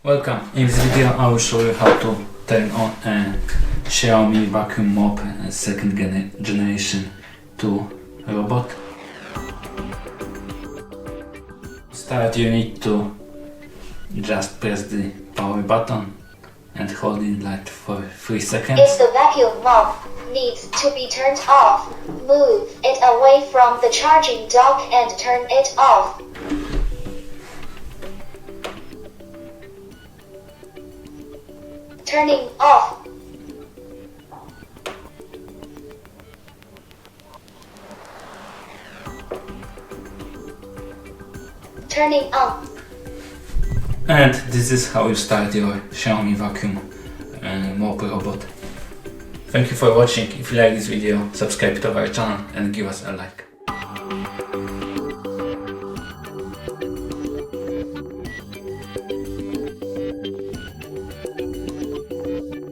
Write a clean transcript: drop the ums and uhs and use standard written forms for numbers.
Welcome. In this video I will show you how to turn on a XIAOMI Vacuum-Mop second generation 2 robot. Start, you need to just press the power button and hold it like for 3 seconds. If the vacuum mop needs to be turned off, move it away from the charging dock and turn it off. Turning off. Turning on. And this is how you start your XIAOMI Vacuum Mop robot. Thank you for watching. If you like this video, subscribe to our channel and give us a like.